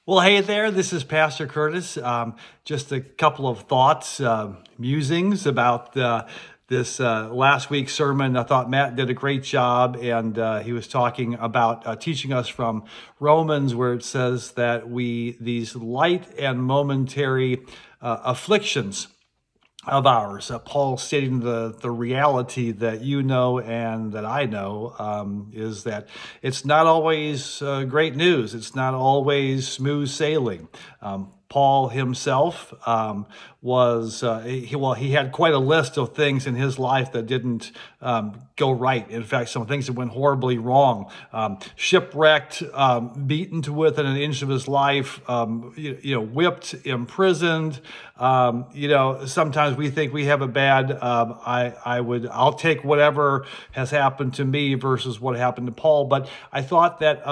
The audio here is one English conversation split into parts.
Well, hey there, this is Pastor Curtis. Just a couple of thoughts, musings about this last week's sermon. I thought Matt did a great job, and he was talking about teaching us from Romans, where it says that these light and momentary afflictions of ours. Paul stating the reality that you know and that I know is that it's not always great news. It's not always smooth sailing. Paul himself he had quite a list of things in his life that didn't go right. In fact, some things that went horribly wrong. Shipwrecked, beaten to within an inch of his life, whipped, imprisoned. Sometimes we think we have a bad. I'll take whatever has happened to me versus what happened to Paul. But I thought that.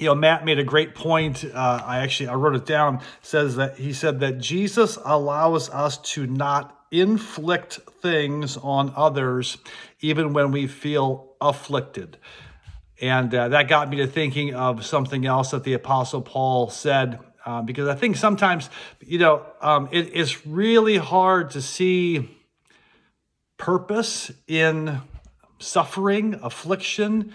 Matt made a great point. I wrote it down. He said that Jesus allows us to not inflict things on others, even when we feel afflicted. And that got me to thinking of something else that the Apostle Paul said, because I think sometimes, it's really hard to see purpose in suffering, affliction,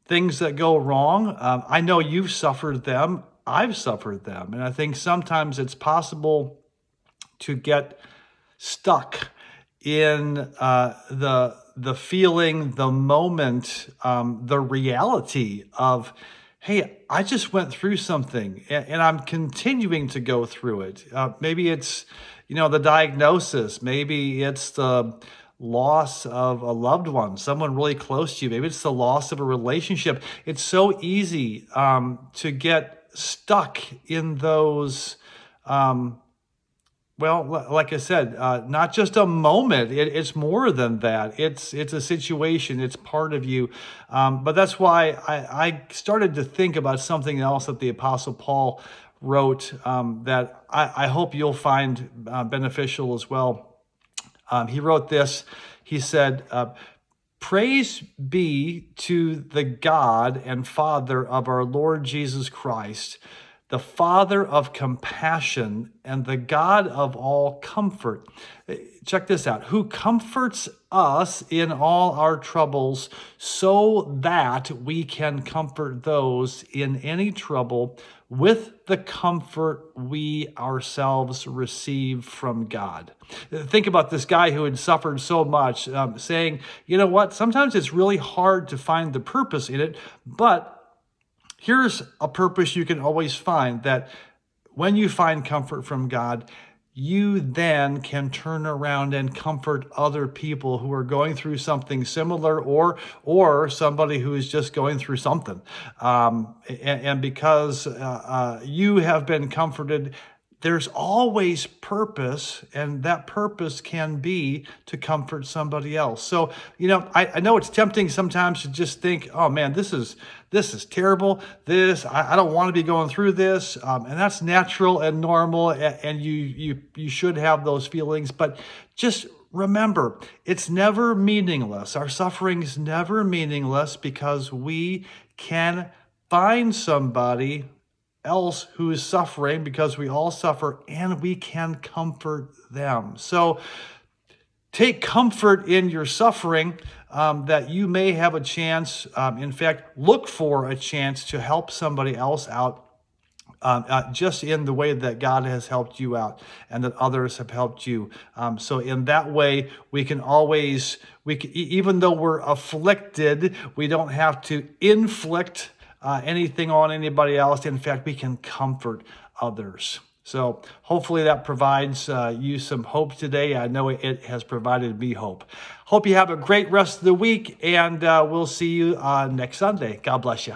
things that go wrong. I know you've suffered them. I've suffered them. And I think sometimes it's possible to get stuck in the feeling, the moment, the reality of, hey, I just went through something and I'm continuing to go through it. Maybe it's, the diagnosis. Maybe it's the loss of a loved one, someone really close to you. Maybe it's the loss of a relationship. It's so easy to get stuck in those, like I said, not just a moment. It's more than that. It's a situation. It's part of you. But that's why I started to think about something else that the Apostle Paul wrote that I hope you'll find beneficial as well. He wrote this. He said, "Praise be to the God and Father of our Lord Jesus Christ, the Father of compassion and the God of all comfort." Check this out. "Who comforts us in all our troubles so that we can comfort those in any trouble with the comfort we ourselves receive from God." Think about this guy who had suffered so much, saying, you know what, sometimes it's really hard to find the purpose in it, but here's a purpose you can always find, that when you find comfort from God, you then can turn around and comfort other people who are going through something similar, or somebody who is just going through something. And because you have been comforted, there's always purpose, and that purpose can be to comfort somebody else. So, I know it's tempting sometimes to just think, oh man, this is terrible. I don't want to be going through this. And that's natural and normal. And you should have those feelings, but just remember, it's never meaningless. Our suffering is never meaningless, because we can find somebody else who is suffering, because we all suffer, and we can comfort them. So take comfort in your suffering, that you may have a chance, in fact, look for a chance to help somebody else out, just in the way that God has helped you out and that others have helped you. So in that way, we can always, even though we're afflicted, we don't have to inflict anything on anybody else. In fact, we can comfort others. So hopefully that provides you some hope today. I know it has provided me hope. Hope you have a great rest of the week, and we'll see you next Sunday. God bless you.